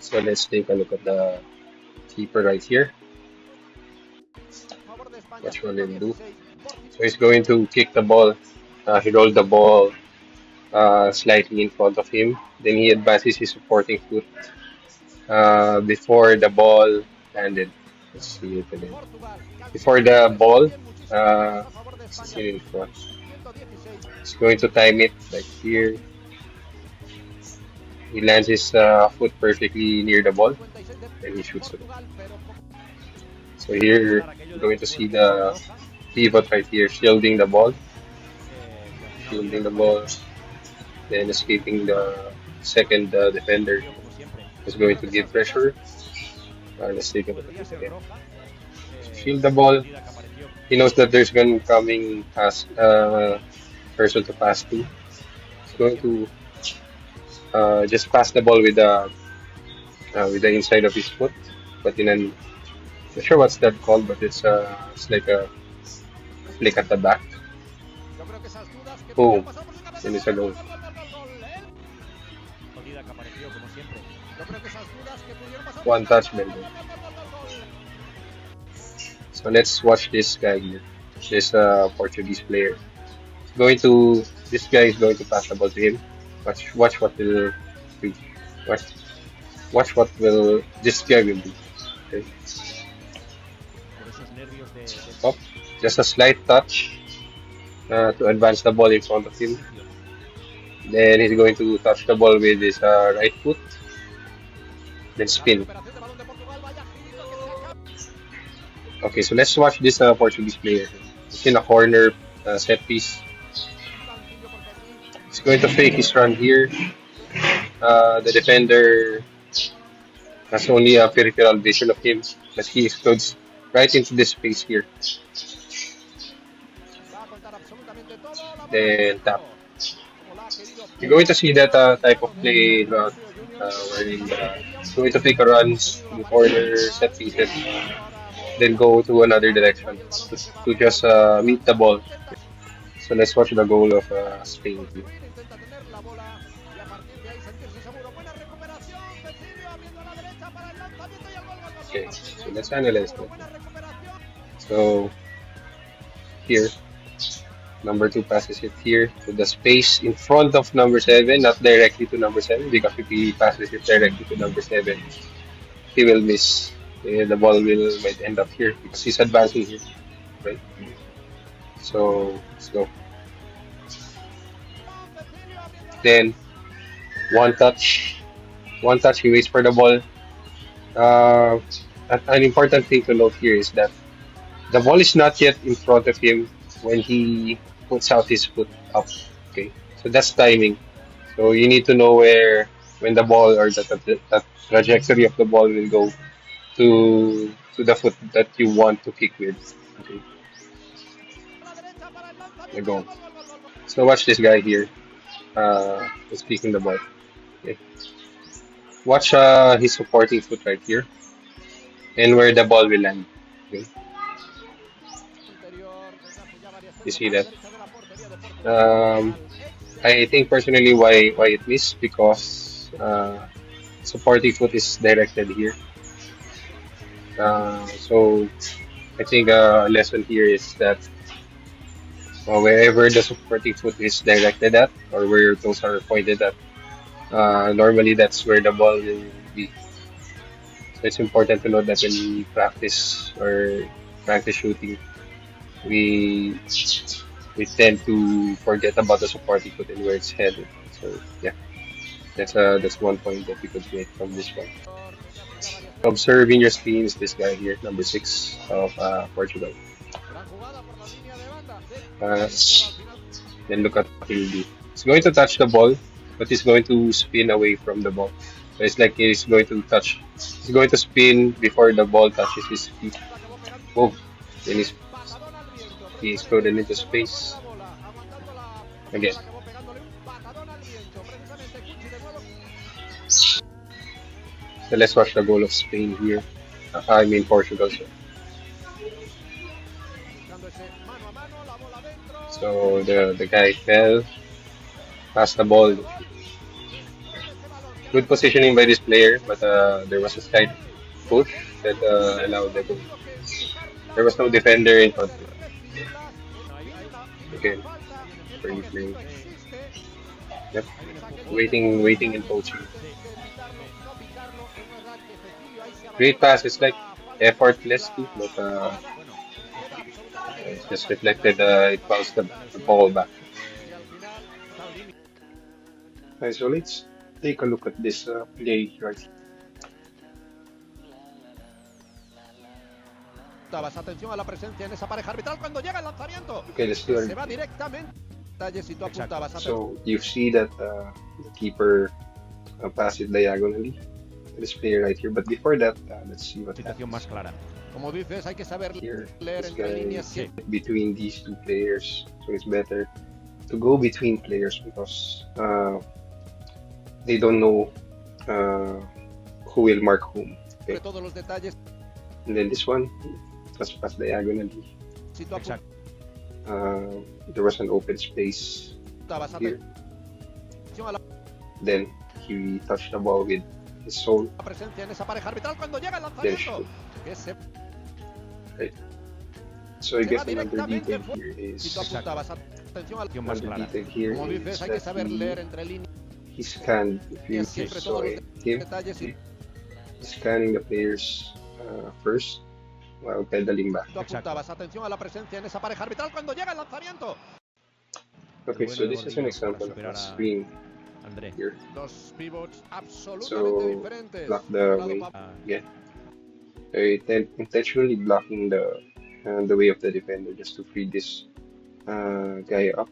So let's take a look at the keeper right here. Watch what he'll do. So he's going to kick the ball. He rolled the ball slightly in front of him. Then he advances his supporting foot before the ball landed. Let's see it again. Before the ball, it's in front. He's going to time it like here. He lands his foot perfectly near the ball, and he shoots it. So here, you're going to see the pivot right here, shielding the ball, then escaping the second defender is going to give pressure. Let's take a look at this again. So shield the ball. He knows that there's going coming pass person to pass to. He's going to just pass the ball with the inside of his foot, but in an not sure what's that called, but it's like a flick at the back. Boom, and it's a goal. One touch, man. So let's watch this guy here. This Portuguese player. Going to this guy is going to pass the ball to him. Watch what will do. Watch watch what will this guy will do. Okay. Up. Just a slight touch to advance the ball in front of him. Then he's going to touch the ball with his right foot. Then spin. Okay, so let's watch this Portuguese player. He's in a corner set piece. He's going to fake his run here. The defender has only a peripheral vision of him, but he explodes right into this space here. Then tap. You're going to see that type of play wherein going to take a run to the corner, set pieces, then go to another direction to just meet the ball. So let's watch the goal of Spain. Okay, so let's analyze that. So here, number two passes it here to the space in front of number seven, not directly to number seven, because if he passes it directly to number seven, he will miss. The ball will might end up here because he's advancing here, right? So let's go. Then one touch, one touch. He waits for the ball. Uh, an important thing to note here is that the ball is not yet in front of him when he puts out his foot up. Okay, so that's timing. So you need to know where when the ball or the trajectory of the ball will go to the foot that you want to kick with. Okay, there go. So watch this guy here. Who's kicking the ball. Okay. Watch his supporting foot right here and where the ball will land. Okay, you see that? Um, I think personally why it missed because supporting foot is directed here. So I think a lesson here is that wherever the supporting foot is directed at or where your toes are pointed at, normally that's where the ball will be. So it's important to know that when we practice or practice shooting, we we tend to forget about the supporting foot and where it's headed. So yeah, that's one point that we could make from this one. Observing your screens, this guy here, number six of Portugal. Uh, then look at what he'll do. He's going to touch the ball, but he's going to spin away from the ball. So it's like he's going to touch. He's going to spin before the ball touches his feet. Boom. Then he exploded into space again. So let's watch the goal of Spain here. I mean Portugal. So the guy fell, passed the ball, Good positioning by this player, but there was a slight push that allowed the goal. There was no defender in front. Again, free free. Yep. Waiting and poaching. Great pass. It's like effortlessly, but it's just reflected. It bounced the ball back. Alright, so let's take a look at this play right here. Atención a la presencia en esa pareja arbitral cuando llega el lanzamiento. Okay, let's do Se va it. directamente. Si tú apuntabas, So you see that the keeper passed it diagonally to this player right here. But before that, let's see what happens. Como dices, hay que saber Here, leer this entre guy líneas. between these two players. So it's better to go between players because they don't know who will mark whom. Okay. Todos los detalles. And then this one was passed diagonally. Si tú apuntabas, there was an open space here. Then he touched the ball with his soul. la presencia en esa pareja arbitral cuando llega el Then lanzamiento. shoot. Right. So I guess another detail here Si is tú apuntabas, atención a another detail here como dices, is hay que that saber leer entre líneas. he scanned. If you Siempre saw todos los him, detalles. Si he's scanning the players first while pedaling back. tú apuntabas, atención a la presencia en esa pareja arbitral cuando llega el lanzamiento. Okay, so this is an example of a screen here. Dos pivots absolutamente So diferentes. block the way again. Intentionally blocking the way of the defender just to free this guy up.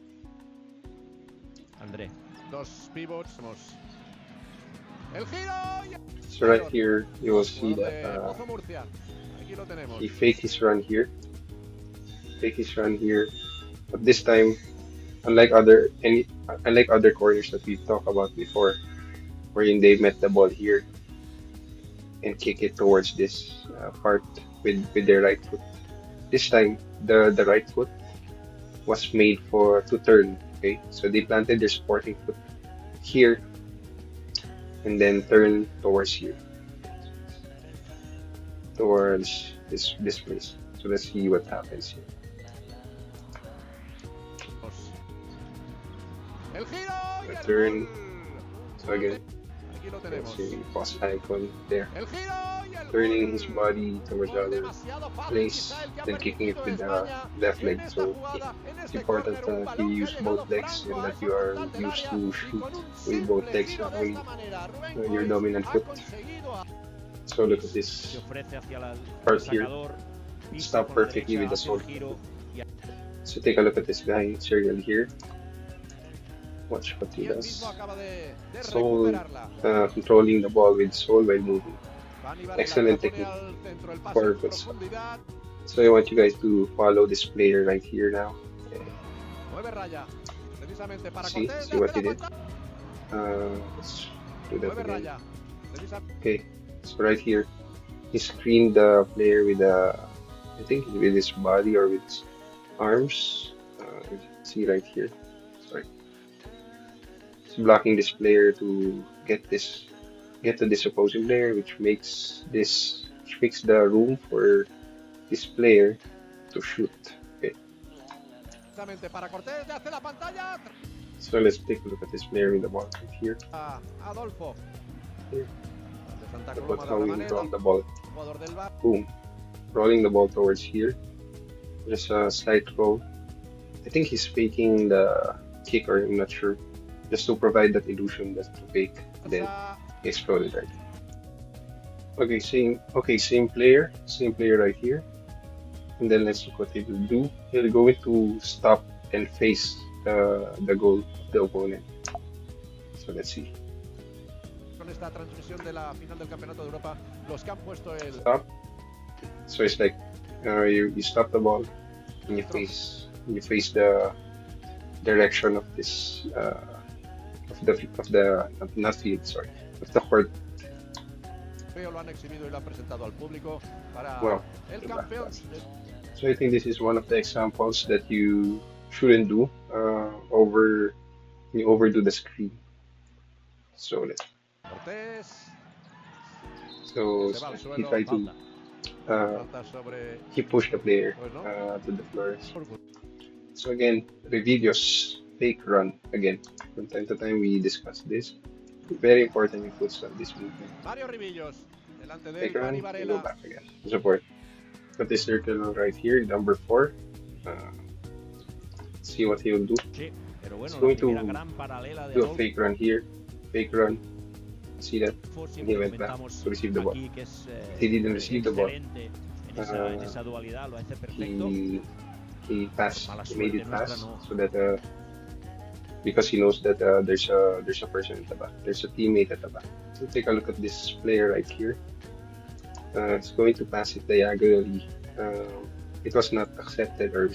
Dos pivots. El giro. So right here you will see that Aquí lo tenemos. he faked his run here. But this time, unlike other corners that we talked about before, wherein they met the ball here and kick it towards this part with their right foot. This time, the right foot was made to turn. Okay, so they planted their sporting foot here and then turn towards here, towards this place. So let's see what happens here. El giro. The turn. So again, Aquí lo let's tenemos. see pause icon there. El giro y el Turning his body towards the other demasiado fácil, place, quizá el que ha then kicking it with the España left en leg. esta So jugada, en it's este important córner, un that balón you que use ha llegado both legs franco and a that you esa are frontal del used área to y shoot con un with both simple legs, giro not de only esta manera, Rubén your Coy dominant ha foot. conseguido So look at this part here. Stop perfectly with the sole. So take a look at this guy, Serial here. Watch what he y él does. mismo acaba de Soul recuperarla. controlling the ball with soul while moving. Aníbal Excellent la pone technique al centro, el pase for en futsal. profundidad. So I want you guys to follow this player right here now. Mueve raya, precisamente para See Cortés. what he le hace la did. pantalla. Let's do that Mueve again. raya, precisamente. Okay, so right here, he screened the player with I think with his body or with his arms. See right here. Sorry, he's blocking this player to get to this opposing player, which makes the room for this player to shoot. Okay, Precisamente para Cortés, le hace la pantalla. so let's take a look at this player with the ball right here. Adolfo. Here. De Santa Look Coloma at de how he Rabaneda, rolled the ball. jugador del Bar. Boom. Rolling the ball towards here. Just a slight roll. I think he's faking the kick, or I'm not sure. Just to provide that illusion that's to fake. Then he exploded right. Same player right here. And then let's look what he will do. He'll go to stop and face the goal of the opponent. So let's see. Con esta transmisión de la final del Campeonato de Europa, los que han puesto el Stop. So it's like you stop the ball and you face the direction of this of the not field, sorry, of the court. lo han exhibido y lo han presentado al público para Well, el campeón. So I think this is one of the examples that you shouldn't do. You overdo the screen. So let's Cortés. So Se va al he suelo. tried to uh, Falta sobre. he pushed the player Pues no. to the floor. So again, Revidios fake run again. From time to time we discuss this. Very important in futsal, this movement. Mario Ribillos. Delante de Fake él, Pani run and go Varela. back again. Support. Got this circle right here, number 4. See what he will do. Sí, pero He's bueno, la going primera to gran paralela de do a Adolfo fake run here. Fake run. See that? siempre He went back comentamos to receive the ball. aquí que es He didn't receive the ball. excelente en esa dualidad, lo hace perfecto. He passed. Mala He made suerte it nuestra, pass no. so that because he knows that there's a person at the back. There's a teammate at the back. So take a look at this player right here. It's going to pass it diagonally. It was not accepted or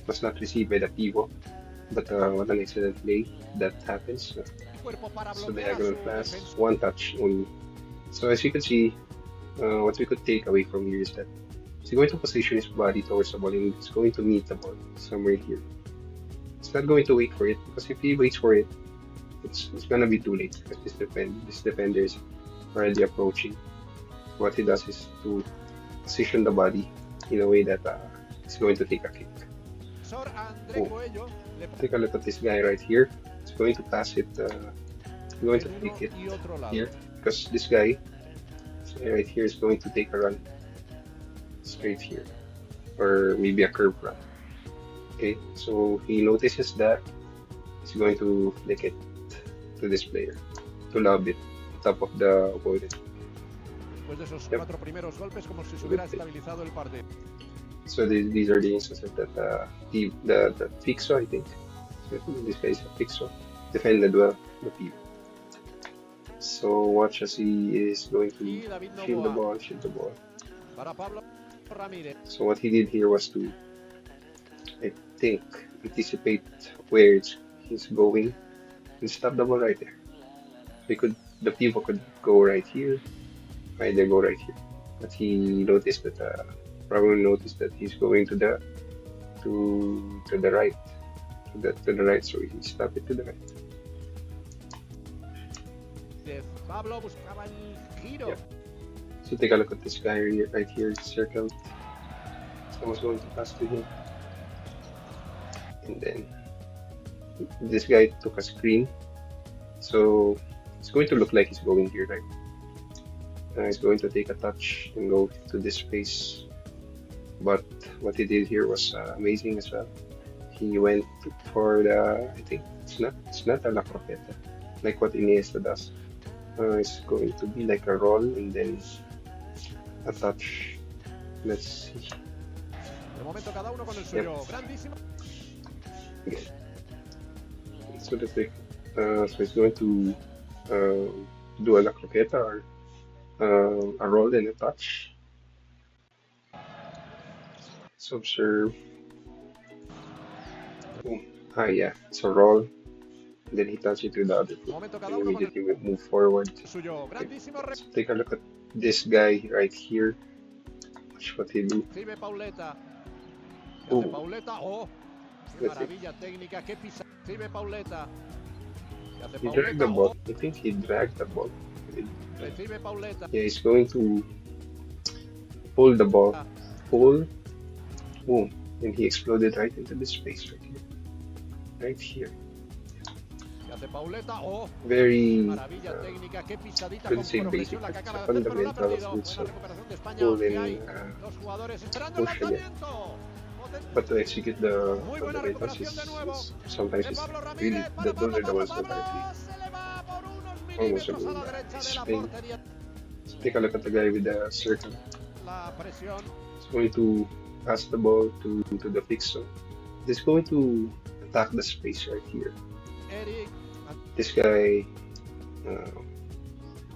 was not received by the pivot. But what an excellent play that happens. So diagonal pass, one touch only. So as you can see, what we could take away from here is that he's going to position his body towards the ball and he's going to meet the ball somewhere here. It's not going to wait for it because if he waits for it, it's gonna be too late because this defender is already approaching. What he does is to position the body in a way that he's going to take a kick. Oh. Take a look at this guy right here. He's going to pass it. He's going to take it here because this guy right here is going to take a run straight here, or maybe a curve run. Okay, so he notices that he's going to flick it to this player to lob it on top of the opponent. Después de esos 4 primeros golpes, como si se hubiera estabilizado el partido. So these are the instances that the Fixo, I think. So this guy is a Fixo, defended well the people. So watch as he is going to shield the ball, So what he did here was to, I think, anticipate where he's going and stop the ball right there. The people could go right here, either go right here. But he noticed that probably noticed that he's going to the right, to the right, so he stopped it to the right. Pablo buscaba el giro. Yeah. So take a look at this guy right here, circled. Someone's going to pass to him, and then this guy took a screen, so it's going to look like he's going here, right? He's going to take a touch and go to this space. But what he did here was amazing as well. He went for the, I think it's not a la croqueta, like what Iniesta does. It's going to be like a roll and then a touch. Let's see. De momento cada uno con el suyo. Grandísimo. Okay. So the trick. So he's going to do a la croqueta or a roll and a touch. So observe. Boom. Yeah, it's a roll. And then he touches it with the other foot. And immediately we move forward. Okay. So take a look at this guy right here. Watch what he do. Oh. He dragged the ball. I think he dragged the ball. Yeah, he's going to pull the ball. Pull. Boom. And he exploded right into this space right here. Right here. Very couldn't say basic, but it's a fundamental futsal. Pull and push again. But to execute the fundamentals is sometimes it's really those are the ones that are really almost a goal. Spin. So take a look at the guy with the circle. He's going to pass the ball to the fixer. He's going to attack the space right here. This guy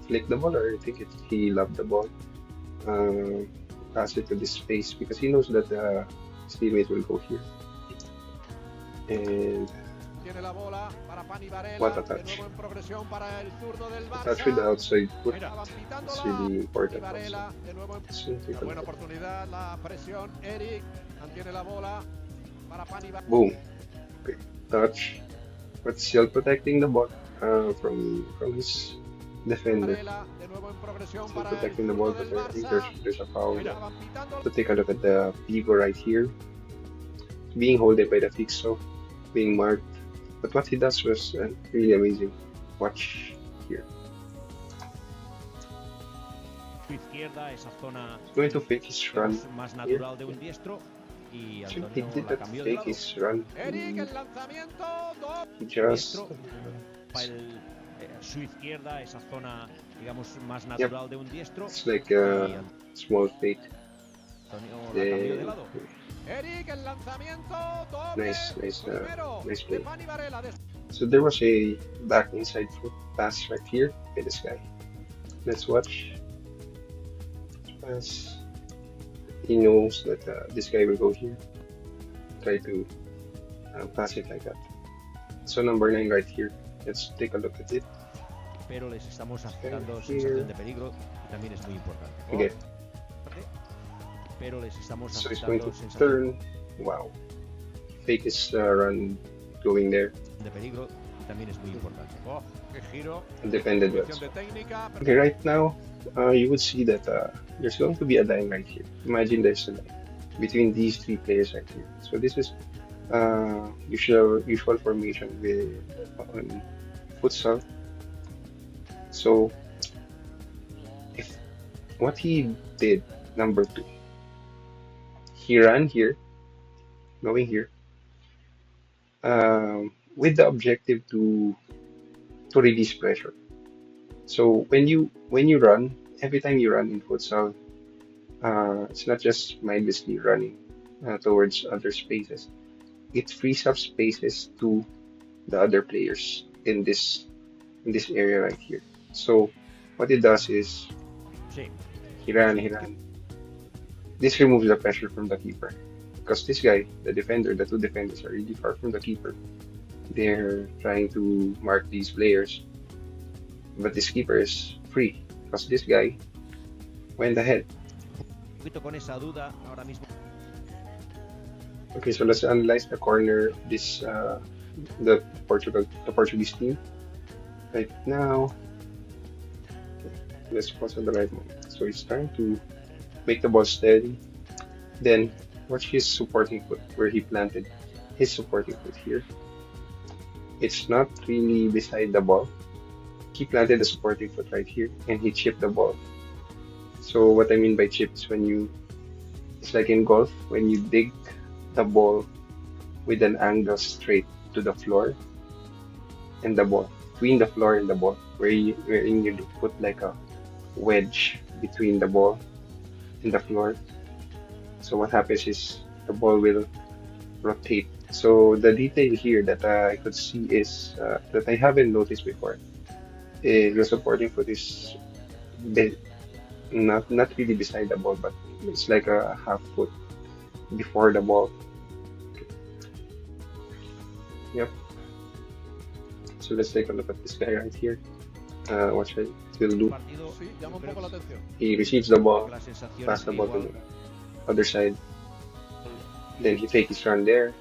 flicked the ball, or I think he lobbed the ball. Pass it to this space because he knows that his teammate will go here. And what a touch. A touch with the outside foot. It's really important also. So take a look. Boom. Okay. Touch. But still protecting the ball from his defender. Varela, de nuevo en progresión So para el protecting the ball, zurdo but del I think Barça. there's a foul. Mira, van pitando. So take a look at the Vigo right here, being holded by the Fixo, being marked. But what he does was really amazing. Watch here. Su izquierda, esa zona He's going to fake his run digamos, más here. natural de un diestro y Actually, he Antonio did la not cambió de fake lado. his run. Eric, el lanzamiento. He just Diestro, su izquierda, esa zona digamos más natural de un diestro it's like y a small fake. Antonio la cambió de Then lado. Eric, el lanzamiento. Doble. nice Primero, play. Espan y Varela. So there was a back inside foot pass right here by this guy. Let's watch. Pass. He knows that this guy will go here. Try to pass it like that. So number 9 right here. Let's take a look at it. Pero les estamos aceptando Here. sensación de peligro y también es muy importante. Again. Pero les estamos So he's going aceptando to sensación turn. Wow. Fake his run going there. de peligro y también es muy importante. Oh, qué giro. Defended well. Posición de técnica. Okay, right now, you would see that there's going to be a line right here. Imagine there's a line between these three players right here. So this is usual formation with on futsal. So if what he did, number 2, he ran here, going here, with the objective to release pressure. So when you run, every time you run in futsal, it's not just mindlessly running towards other spaces. It frees up spaces to the other players in this area right here. So what it does is Sí. he ran. This removes the pressure from the keeper because this guy, the defender, the two defenders are really far from the keeper. They're trying to mark these players, but this keeper is free because this guy went ahead. Un poquito con esa duda ahora mismo. Okay, so let's analyze the corner. This the Portuguese team right now. Okay, let's pause at the right moment. So he's trying to make the ball steady. Then watch his supporting foot where he planted his supporting foot here. It's not really beside the ball. He planted the supporting foot right here and he chipped the ball. So what I mean by chip is it's like in golf, when you dig the ball with an angle straight to the floor and the ball, between the floor and the ball, wherein you put like a wedge between the ball and the floor. So what happens is the ball will rotate. So the detail here that I could see is that I haven't noticed before. The supporting foot is not really beside the ball, but it's like a half foot before the ball. Yep. So let's take a look at this guy right here. Watch it will do. Partido, Sí, llama un poco la atención. He receives the ball, la sensación pass es the que ball to igual the other side. Then he takes his run there.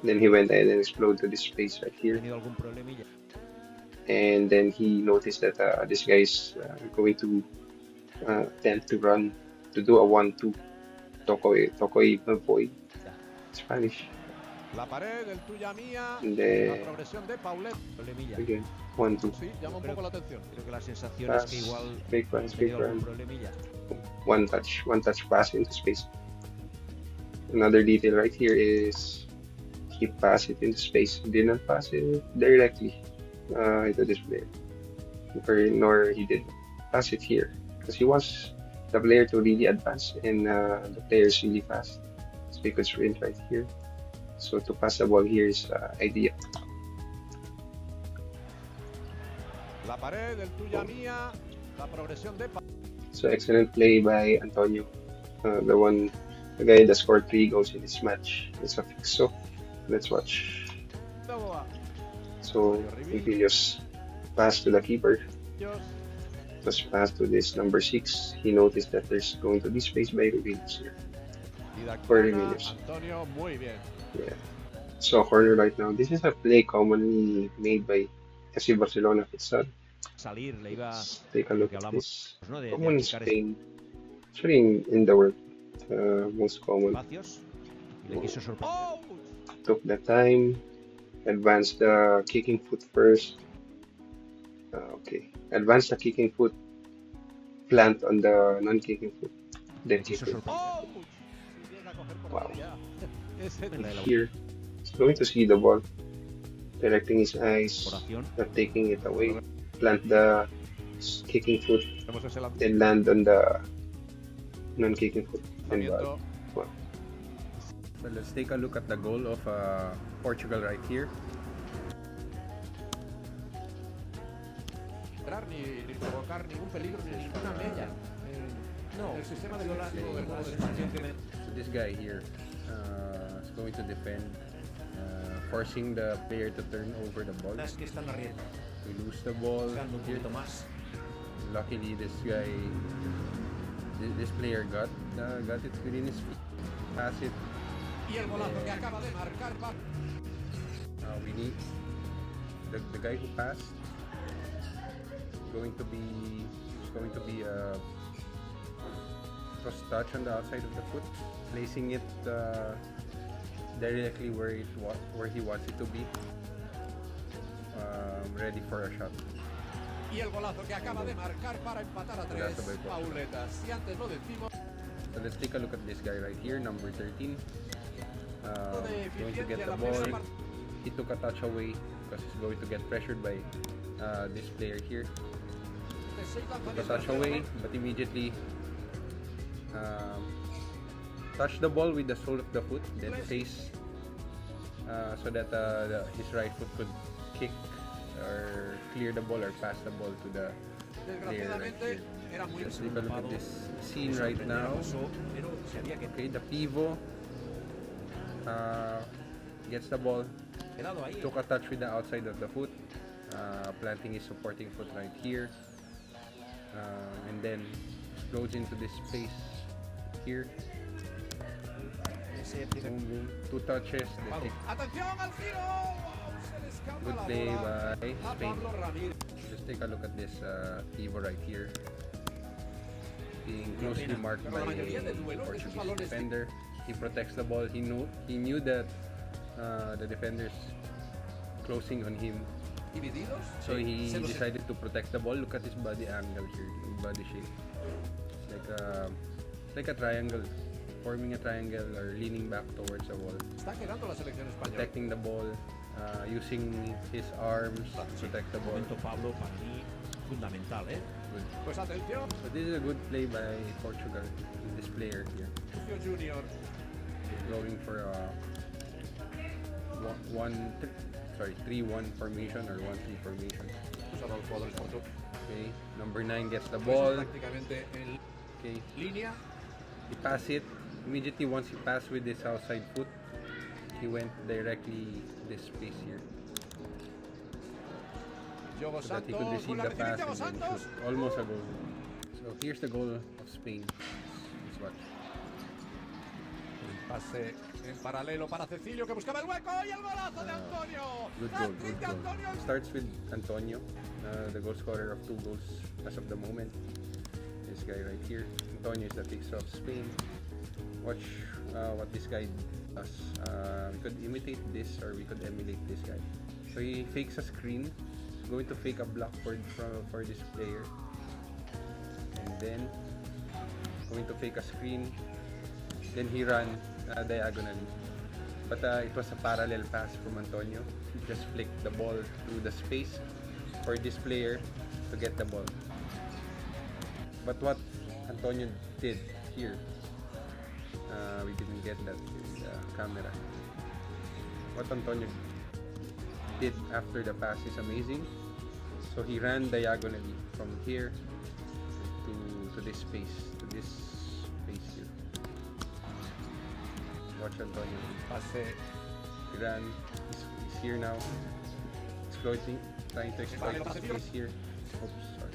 Then he went ahead and exploded to this space right ha here. tenido algún problemilla. And then he noticed that this guy is going to tend to run to do a 1-2 Tokoe void Spanish. La pared, el tuya mía. And La then progresión de Paulet. Problemilla. again 1-2 Sí, llama un poco la atención. Creo que la sensación es pass, que igual fake ha run, fake tenido run, algún problemilla. one touch pass into space. Another detail right here is he passed it into space. He didn't pass it directly into this player, nor he did pass it here because he wants the player to really advance and the player is really fast, so he could sprint right here. So to pass the ball here is ideal. La pared, el tuya mía. La progresión de So excellent play by Antonio, the guy that scored 3 goals in this match. It's a fix. So let's watch. Paulet. So Emilio's pass to the keeper. Was passed to this number 6. He noticed that there's going to be space by Rubinos here. For Rubinos. Antonio, muy bien. Yeah. So corner right now. This is a play commonly made by FC Barcelona Futsal. salir, le iba Let's take a lo look que at hablamos, this. ¿no? De Common in achicar Spain. Actually, in the world, most common. espacios y le quiso sorprender. ¡Oh! Took the time, advanced the kicking foot first. Okay, advance the kicking foot, plant on the non-kicking foot, then Le kick quiso it. sorprender. ¡Oh! Si llega a coger por Wow. aquí ya. Ese En la Here, he's going to see the ball, directing his eyes, elaboración. not taking it away. Plant the kicking foot, Vemos ese then land on the non-kicking foot and ball. lanzamiento. Wow. So let's take a look at the goal of Portugal right here. Ni provocar ningún peligro ni ninguna mella en el sistema de defensivo del juego de España. So this guy here is going to defend, forcing the player to turn over the ball. Es que está en la rienda, We lose the ball buscando un here. poquito más. Luckily, this guy, this player got it within his feet. Pass it. Y el golazo que acaba de marcar. We need the guy who passed going to be a cross touch on the outside of the foot, placing it directly where he wants it to be, ready for a shot. Y el golazo que acaba de marcar para empatar a tres. Pauletas. Si antes lo decimos. So let's take a look at this guy right here, number 13. De Going to eficiencia get en the la ball. primera parte. He took a touch away because he's going to get pressured by this player here. De seis Took a lanzamientos. touch away, but immediately touch the ball with the sole of the foot, then face so that his right foot could kick or clear the ball or pass the ball to the player right here. Desgraciadamente era muy Let's take a look at this scene right now. Pero se había Okay, the pivot gets the ball, quedado ahí. took a touch with the outside of the foot, planting his supporting foot right here, and then explodes into this space here. Ese tiene Boom, boom. Two touches. They take ¡Atención al giro! Se le escapa good la play bola by a Spain. Pablo Ramírez. Just take a look at this pivot right here. Being closely marked by a Portuguese defender. He protects the ball. He knew that the defender's closing on him. Divididos. So he Se los- decided to protect the ball. Look at his body angle here, body shape. It's like a triangle, forming a triangle or leaning back towards the wall. Está quedando la selección española. Protecting the ball, using his arms to protect the ball. momento, Pablo, para mí fundamental, ¿eh? Good. Pues atención, But this is a good play by Portugal. This player here, Lucio Junior. going for a 3-1 formation or 1-3 formation. Pues ahora los jugadores portugueses. Okay, number 9 gets the Pues ball. prácticamente en Okay, línea. he passed it. Immediately once he passed with this outside foot, he went directly this space here Diogo so that he Santos. could receive Con la the pass recibe Diogo and then Santos. shoot. Almost a goal. So here's the goal of Spain. Let's watch. Pase en paralelo para Cecilio que buscaba el hueco y el golazo de Antonio. Good goal, Hat-trick good de goal. Antonio. Starts with Antonio, the goal scorer of 2 goals as of the moment. This guy right here. Antonio is the fixer of Spain. Watch what this guy does. We could imitate this or we could emulate this guy. So he fakes a screen. Going to fake a block for this player. And then going to fake a screen. Then he ran diagonally. But it was a parallel pass from Antonio. He just flicked the ball through the space for this player to get the ball. But what Antonio did here, we didn't get that in the camera. What Antonio did after the pass is amazing. So he ran diagonally from here to this space, here. Watch Antonio. Pase He ran. He's here now. Exploiting, trying to exploit the space here. Oops, sorry.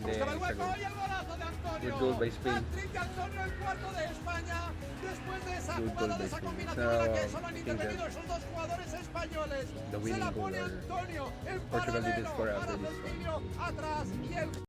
There, it's a good goal by Spain. Good goal by Spain. So, I think that the winning goal, or Portugal didn't score after this one.